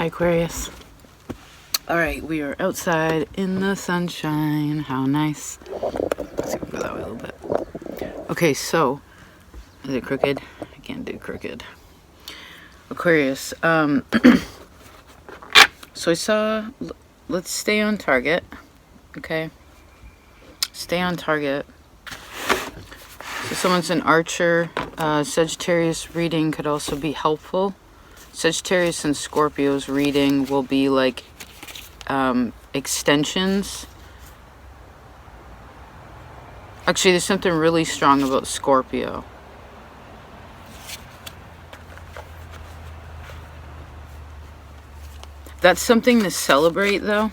Hi, Aquarius. All right, we are outside in the sunshine. How nice. Let's see, we'll go that way a little bit. Okay, so, is it crooked? I can't do crooked. Aquarius, so I saw, let's stay on target, okay? Stay on target. So someone's an archer. Sagittarius reading could also be helpful. Sagittarius and Scorpio's reading will be like extensions. Actually, there's something really strong about Scorpio. That's something to celebrate, though.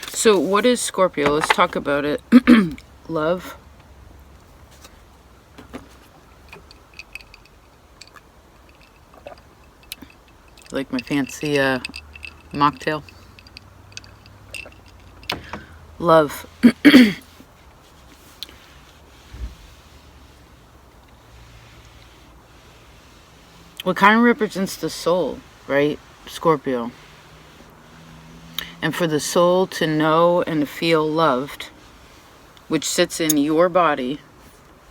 So what is Scorpio? Let's talk about it. Love. Like my fancy mocktail. Love. What kind of represents the soul, right? Scorpio. And for the soul to know and to feel loved, which sits in your body,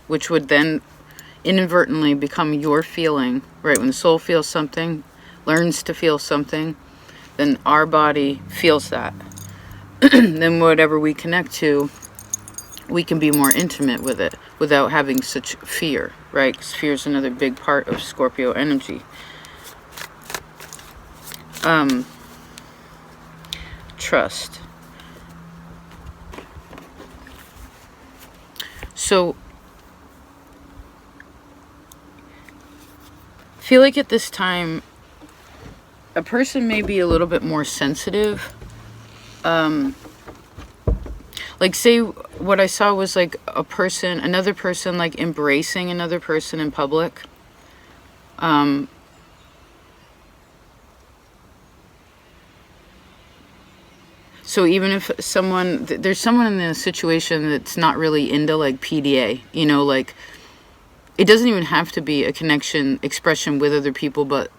which would then inadvertently become your feeling, right? When the soul feels something, learns to feel something, then our body feels that. Then whatever we connect to, we can be more intimate with it without having such fear, right? Because fear is another big part of Scorpio energy. Trust. So, I feel like at this time, a person may be a little bit more sensitive. Like, say what I saw was like another person like embracing another person in public. So even if there's someone in the situation that's not really into like PDA, you know, like it doesn't even have to be a expression with other people, but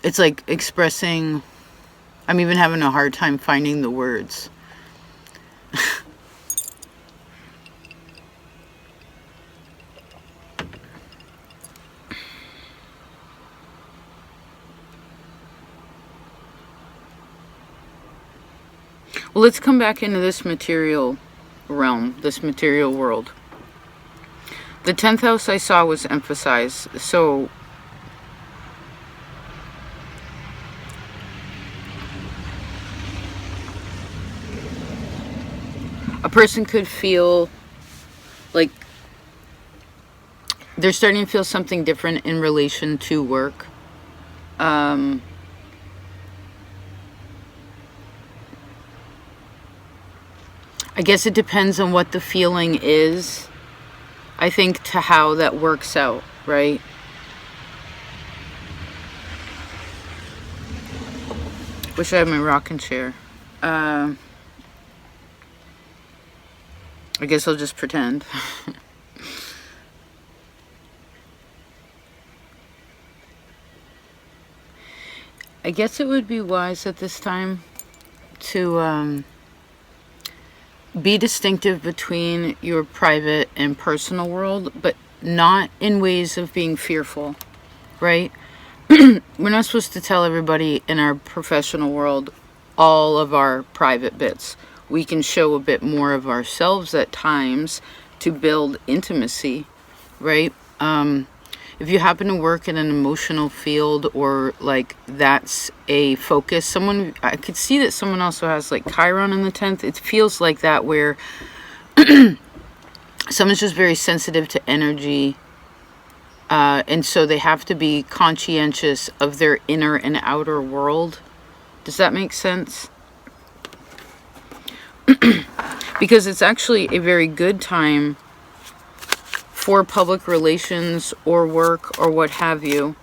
it's like expressing, I'm even having a hard time finding the words. Well, let's come back into this material realm, this material world. The 10th house I saw was emphasized. So a person could feel like they're starting to feel something different in relation to work. I guess it depends on what the feeling is, I think, to how that works out, right? Wish I had my rocking chair. I guess I'll just pretend. I guess it would be wise at this time to be distinctive between your private and personal world, but not in ways of being fearful, right? We're not supposed to tell everybody in our professional world all of our private bits. We can show a bit more of ourselves at times to build intimacy, right? If you happen to work in an emotional field, or like that's a focus, I could see that someone also has like Chiron in the 10th. It feels like that, where someone's just very sensitive to energy. And so they have to be conscientious of their inner and outer world. Does that make sense? Because it's actually a very good time for public relations or work or what have you.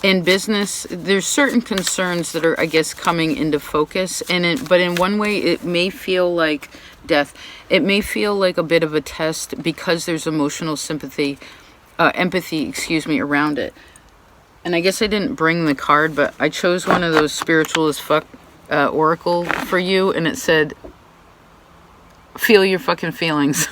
in business, there's certain concerns that are, I guess, coming into focus. But in one way, it may feel like death. It may feel like a bit of a test because there's emotional empathy, around it. And I guess I didn't bring the card, but I chose one of those spiritual as fuck oracle for you, and it said, "Feel your fucking feelings."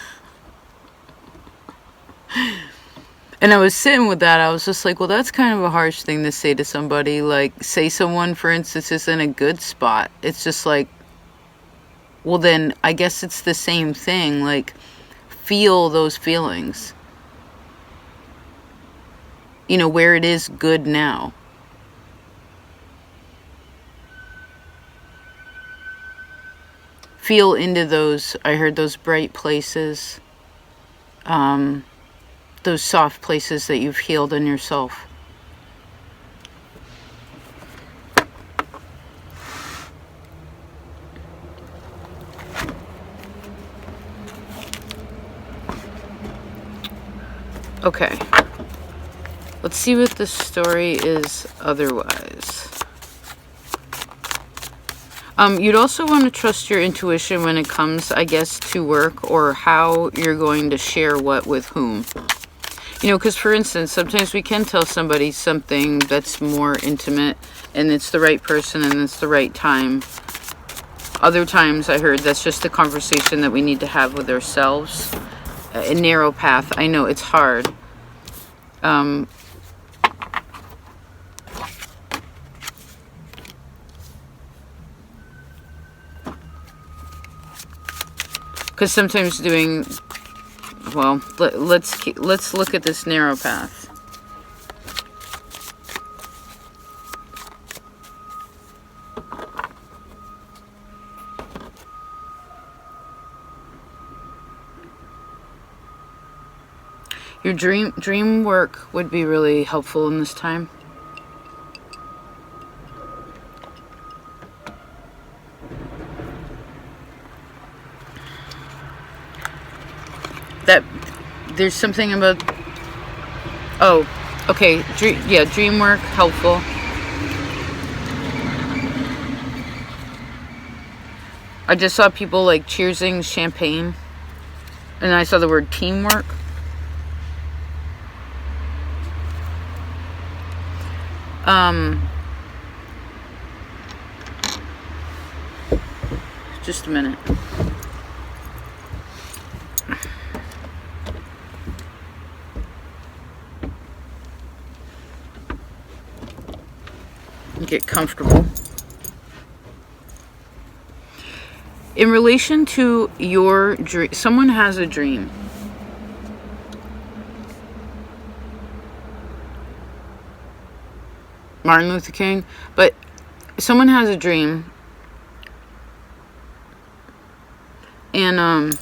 And I was sitting with that. I was just like, well, that's kind of a harsh thing to say to somebody. Like, say someone, for instance, is in a good spot. It's just like, well, then I guess it's the same thing. Like, feel those feelings. You know, where it is good now. Feel into those, I heard, those bright places. Those soft places that you've healed in yourself. Okay. Let's see what the story is otherwise. You'd also want to trust your intuition when it comes, I guess, to work or how you're going to share what with whom. You know, because for instance, sometimes we can tell somebody something that's more intimate and it's the right person and it's the right time. Other times I heard that's just a conversation that we need to have with ourselves. A narrow path. I know it's hard. Because sometimes doing... Well, let's look at this narrow path. Your dream work would be really helpful in this time. That there's something about, oh, okay, dream work, helpful. I just saw people like cheersing champagne, and I saw the word teamwork. Just a minute. Get comfortable. In relation to your dream, someone has a dream. Martin Luther King, but someone has a dream, and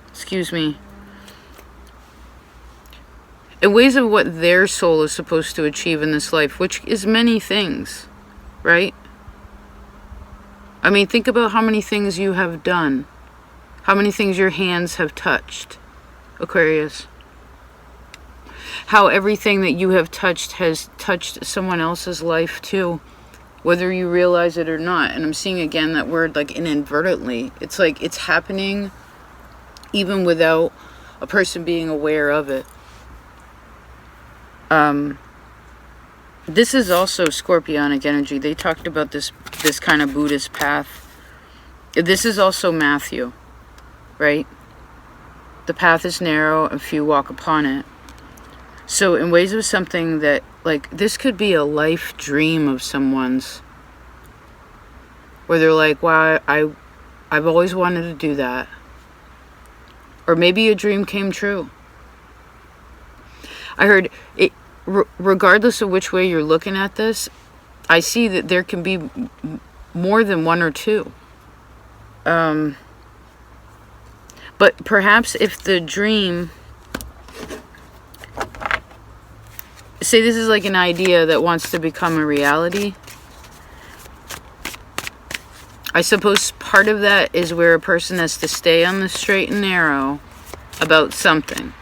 excuse me, in ways of what their soul is supposed to achieve in this life, which is many things, right? I mean, think about how many things you have done, how many things your hands have touched, Aquarius. How everything that you have touched has touched someone else's life too, whether you realize it or not. And I'm seeing again that word like inadvertently. It's like it's happening even without a person being aware of it. This is also Scorpionic energy. They talked about this kind of Buddhist path. This is also Matthew, right? The path is narrow and few walk upon it. So in ways of something that, like, this could be a life dream of someone's, where they're like, wow, I've always wanted to do that. Or maybe a dream came true. I heard it, regardless of which way you're looking at this, I see that there can be more than one or two. But perhaps if the dream, say this is like an idea that wants to become a reality, I suppose part of that is where a person has to stay on the straight and narrow about something.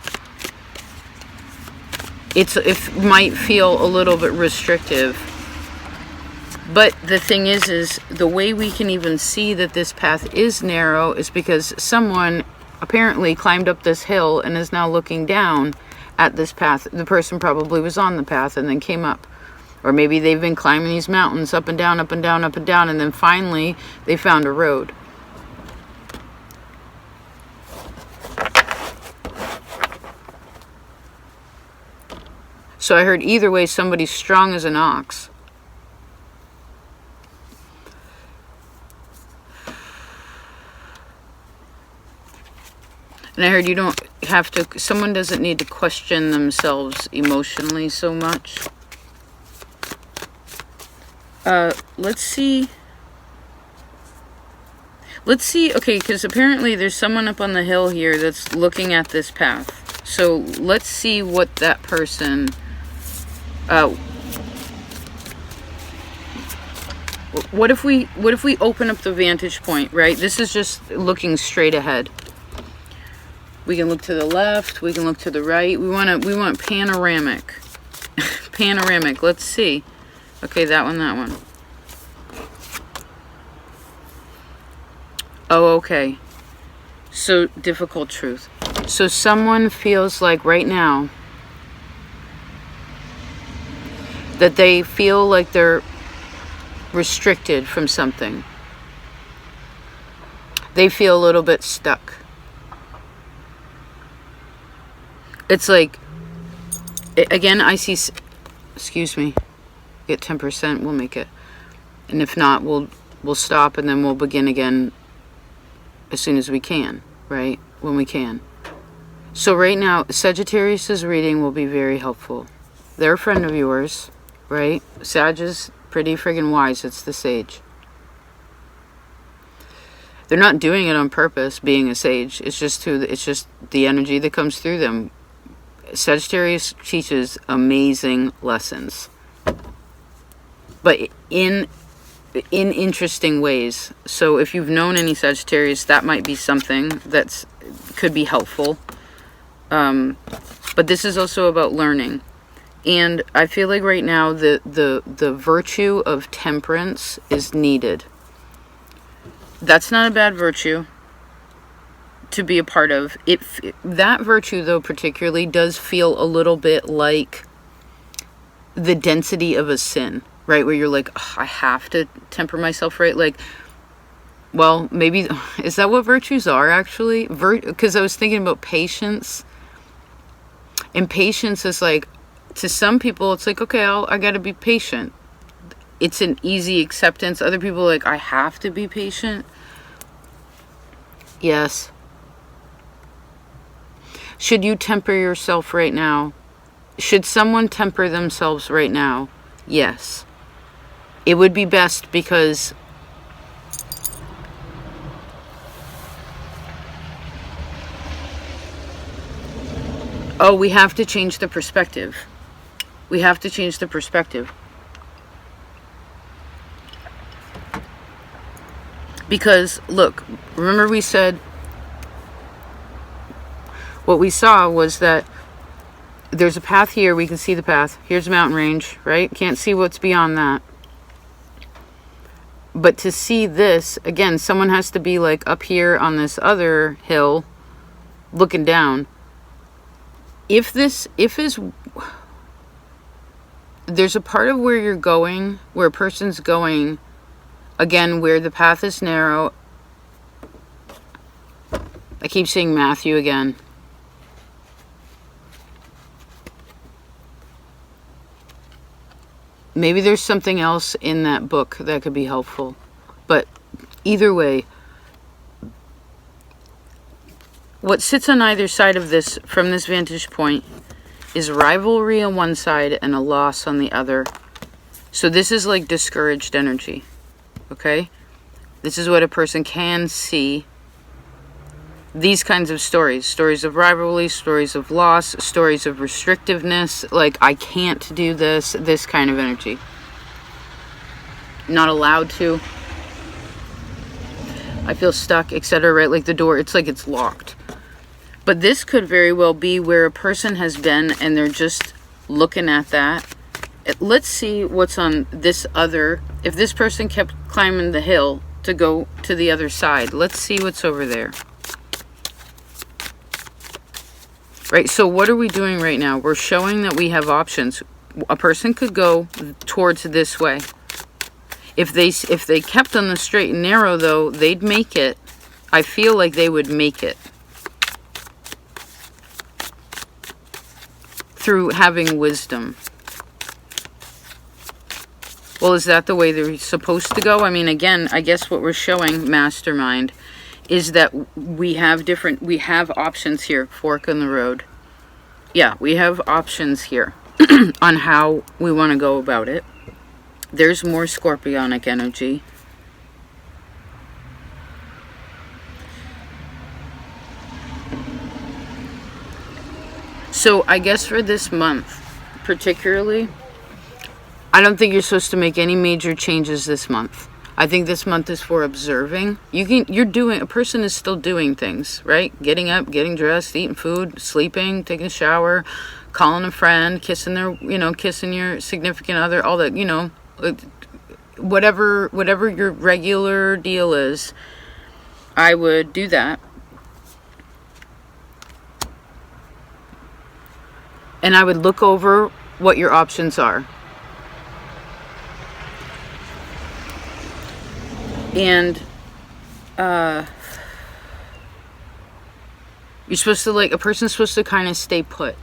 it might feel a little bit restrictive. But the thing is the way we can even see that this path is narrow is because someone apparently climbed up this hill and is now looking down at this path. The person probably was on the path and then came up. Or maybe they've been climbing these mountains up and down, up and down, up and down, and then finally they found a road. So I heard either way, somebody's strong as an ox. And I heard you don't have to, someone doesn't need to question themselves emotionally so much. Let's see. Okay, because apparently there's someone up on the hill here that's looking at this path. So let's see what that person, what if we open up the vantage point, right? This is just looking straight ahead. We can look to the left, we can look to the right. We want panoramic. Panoramic. Let's see. Okay, that one. Oh, okay. So, difficult truth. So someone feels like right now that they feel like they're restricted from something. They feel a little bit stuck. It's like, again, I see, excuse me, get 10%, we'll make it. And if not, we'll stop and then we'll begin again as soon as we can, right? When we can. So right now, Sagittarius's reading will be very helpful. They're a friend of yours, right? Sag is pretty friggin' wise. It's the sage. They're not doing it on purpose, being a sage. It's just the energy that comes through them. Sagittarius teaches amazing lessons, but in interesting ways. So if you've known any Sagittarius, that might be something that could be helpful. But this is also about learning. And I feel like right now the virtue of temperance is needed. That's not a bad virtue to be a part of. That virtue, though, particularly does feel a little bit like the density of a sin, right? Where you're like, oh, I have to temper myself, right? Like, well, maybe, is that what virtues are, actually? Because I was thinking about patience. And patience is like, to some people, it's like, okay, I got to be patient. It's an easy acceptance. Other people are like, I have to be patient. Yes. Should you temper yourself right now? Should someone temper themselves right now? Yes. It would be best because we have to change the perspective. We have to change the perspective. Because, look, remember we said, what we saw was that there's a path here. We can see the path. Here's a mountain range, right? Can't see what's beyond that. But to see this, again, someone has to be like up here on this other hill looking down. There's a part of where you're going, where a person's going, again, where the path is narrow. I keep saying Matthew again. Maybe there's something else in that book that could be helpful. But either way, what sits on either side of this, from this vantage point, is rivalry on one side and a loss on the other. So this is like discouraged energy. Okay? This is what a person can see. These kinds of stories. Stories of rivalry, stories of loss, stories of restrictiveness. Like, I can't do this. This kind of energy. Not allowed to. I feel stuck, etc. Right? Like the door, it's like it's locked. But this could very well be where a person has been and they're just looking at that. Let's see what's on this other, if this person kept climbing the hill to go to the other side, let's see what's over there. Right, so what are we doing right now? We're showing that we have options. A person could go towards this way. If they kept on the straight and narrow, though, they'd make it. I feel like they would make it. Through having wisdom. Well, is that the way they're supposed to go? I mean, again, I guess what we're showing, Mastermind, is that we have options here. Fork in the road. Yeah, we have options here on how we want to go about it. There's more scorpionic energy. So I guess for this month, particularly, I don't think you're supposed to make any major changes this month. I think this month is for observing. A person is still doing things, right? Getting up, getting dressed, eating food, sleeping, taking a shower, calling a friend, kissing kissing your significant other, all that, whatever your regular deal is, I would do that. And I would look over what your options are. And you're supposed to, a person's supposed to kind of stay put.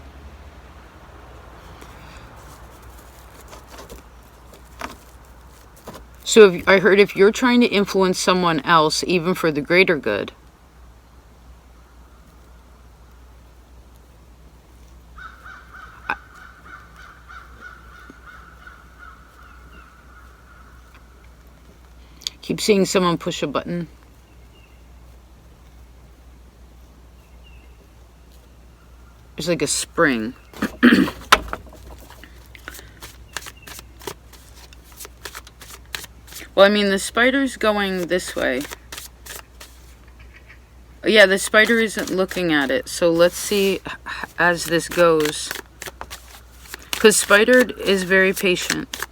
So I heard if you're trying to influence someone else, even for the greater good, keep seeing someone push a button. There's like a spring. Well, I mean, the spider's going this way. Yeah, the spider isn't looking at it. So let's see as this goes. Because spider is very patient,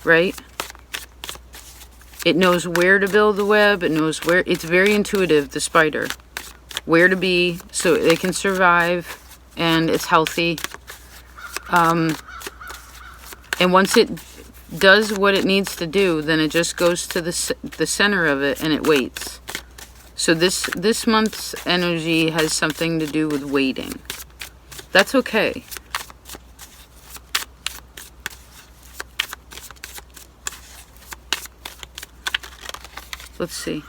right? It knows where to build the web. It knows where. It's very intuitive, the spider. Where to be so they can survive and it's healthy. And once it does what it needs to do, then it just goes to the center of it and it waits. So this month's energy has something to do with waiting. That's okay. Let's see.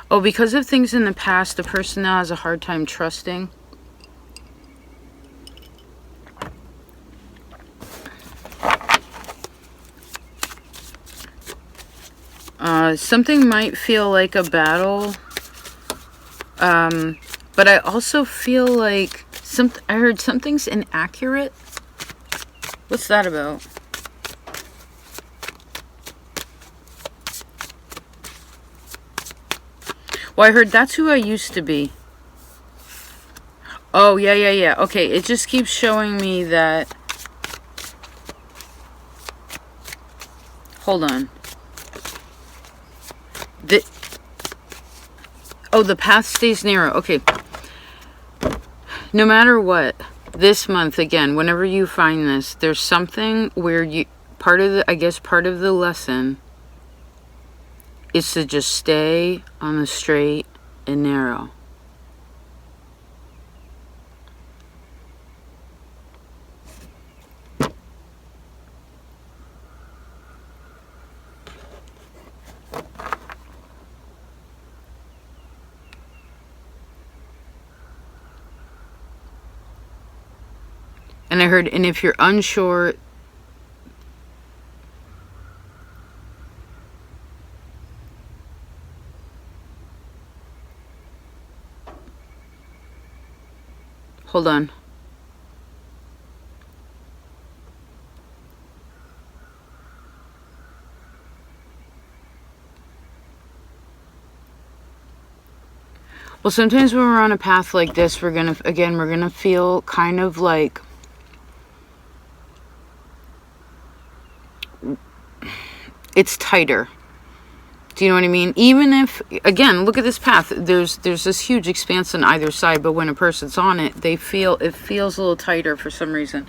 Oh, because of things in the past, the person now has a hard time trusting. Something might feel like a battle. But I also feel like I heard something's inaccurate. What's that about? Well, I heard that's who I used to be. Oh, yeah. Okay, it just keeps showing me that... Hold on. The path stays narrow. Okay. No matter what, this month, again, whenever you find this, there's something where part of the lesson is to just stay on the straight and narrow. And I heard, and if you're unsure, hold on. Well, sometimes when we're on a path like this, we're gonna feel kind of like it's tighter. Do you know what I mean? Even if, again, look at this path. There's this huge expanse on either side, but when a person's on it, it feels a little tighter for some reason.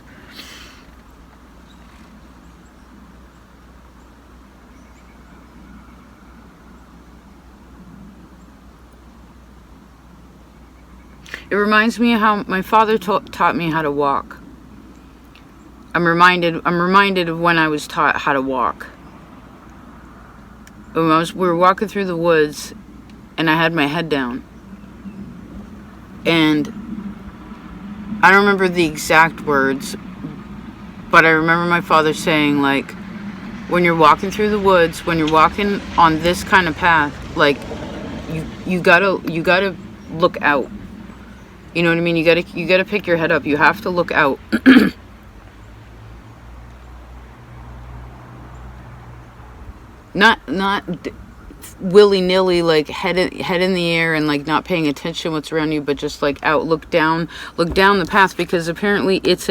It reminds me of how my father taught me how to walk. I'm reminded of when I was taught how to walk. We were walking through the woods, and I had my head down. And I don't remember the exact words, but I remember my father saying, like, when you're walking through the woods, when you're walking on this kind of path, like, you gotta look out. You know what I mean? You gotta pick your head up. You have to look out. Not willy-nilly, like head in the air and like not paying attention what's around you, but just like out, look down the path, because apparently it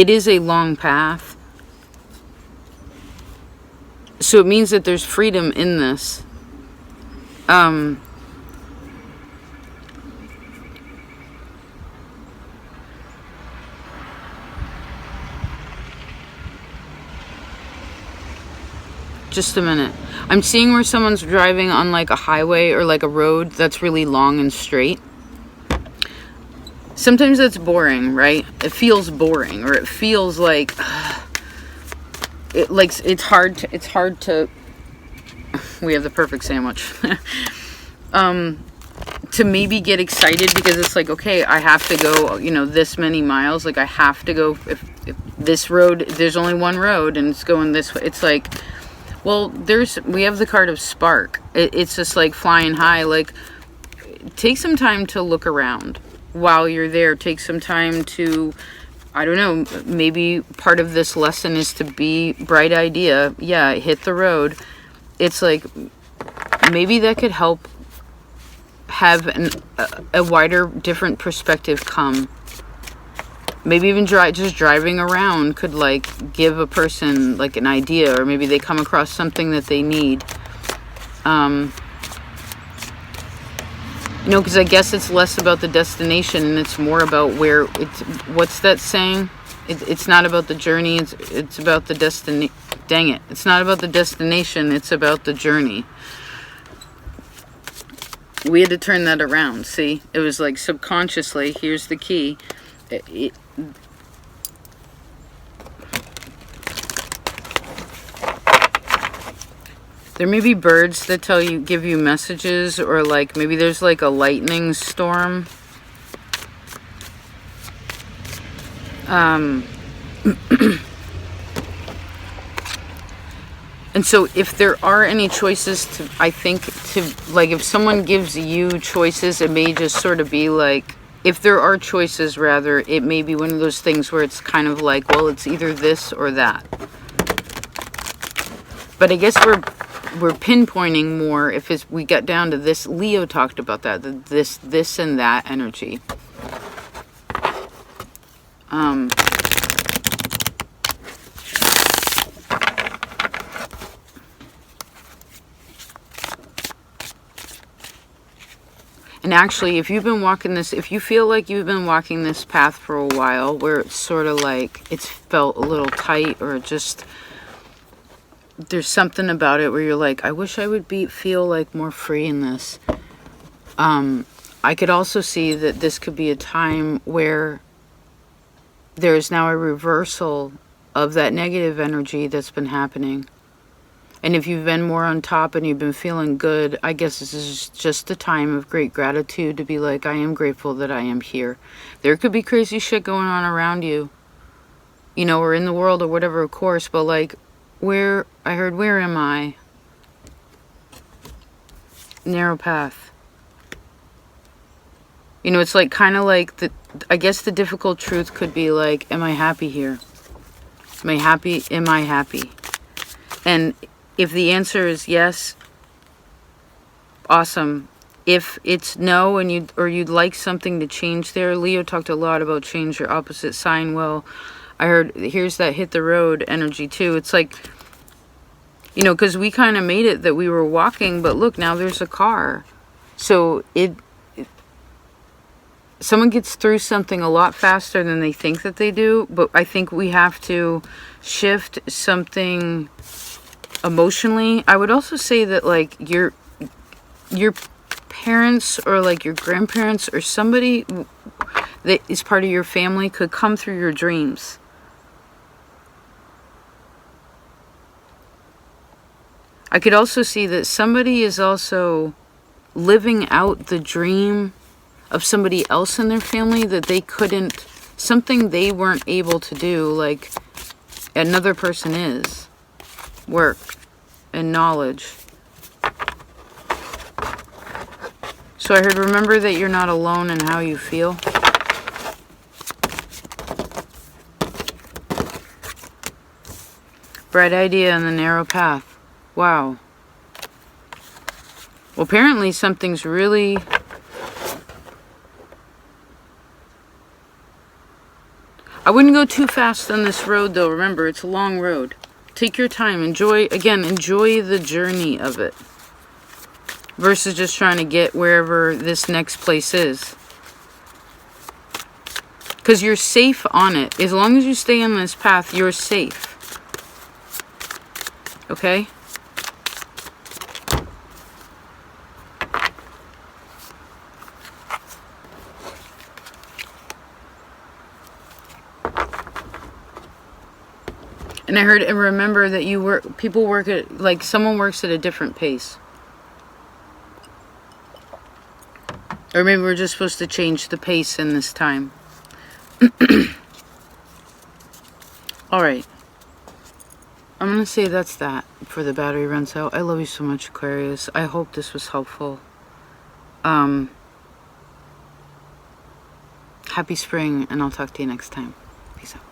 is a long path. So it means that there's freedom in this. Just a minute. I'm seeing where someone's driving on like a highway or like a road that's really long and straight. Sometimes that's boring, right? It feels boring, or it feels like it's hard to we have the perfect sandwich. To maybe get excited because it's like, okay, I have to go, this many miles. Like I have to go, if this road, there's only one road and it's going this way. It's like, well, we have the card of spark. It's just like flying high. Like, take some time to look around while you're there. Take some time to, I don't know, maybe part of this lesson is to be bright idea. Yeah, hit the road. It's like, maybe that could help have a wider, different perspective come. Maybe even just driving around could like give a person like an idea, or maybe they come across something that they need. Because I guess it's less about the destination and it's more about where it's. What's that saying? It's not about the journey. It's about the destiny. Dang it! It's not about the destination. It's about the journey. We had to turn that around. See, it was like subconsciously. Here's the key. There may be birds that give you messages, or like maybe there's like a lightning storm. And so if there are any choices like if someone gives you choices, it may just sort of be like, if there are choices rather, it may be one of those things where it's kind of like, well, it's either this or that. But I guess we're pinpointing more if we got down to this. Leo talked about that, this and that energy. And actually, if you feel like you've been walking this path for a while, where it's sort of like it's felt a little tight, or just there's something about it where you're like, I wish I would feel like more free in this. I could also see that this could be a time where there's now a reversal of that negative energy that's been happening. And if you've been more on top and you've been feeling good, I guess this is just a time of great gratitude to be like, I am grateful that I am here. There could be crazy shit going on around you, or in the world or whatever, of course, but like, where am I? Narrow path. It's like kind of like I guess the difficult truth could be like, am I happy here? Am I happy? Am I happy? And if the answer is yes, awesome. If it's no and you'd like something to change there, Leo talked a lot about change your opposite sign. Well, I heard here's that hit the road energy too. It's like, you know, because we kind of made it that we were walking, but look, now there's a car. So someone gets through something a lot faster than they think that they do, but I think we have to shift something emotionally. I would also say that like your parents or like your grandparents or somebody that is part of your family could come through your dreams. I could also see that somebody is also living out the dream of somebody else in their family that they couldn't, something they weren't able to do, like another person is. Work and knowledge. So I heard, remember that you're not alone in how you feel. Bright idea in the narrow path. Wow. Well, apparently something's really... I wouldn't go too fast on this road, though. Remember, it's a long road. Take your time. Enjoy the journey of it. Versus just trying to get wherever this next place is. Because you're safe on it. As long as you stay on this path, you're safe. Okay? And I heard, and remember that people work at, like, someone works at a different pace. Or maybe we're just supposed to change the pace in this time. Alright. I'm going to say that's that for the battery runs out. I love you so much, Aquarius. I hope this was helpful. Happy spring, and I'll talk to you next time. Peace out.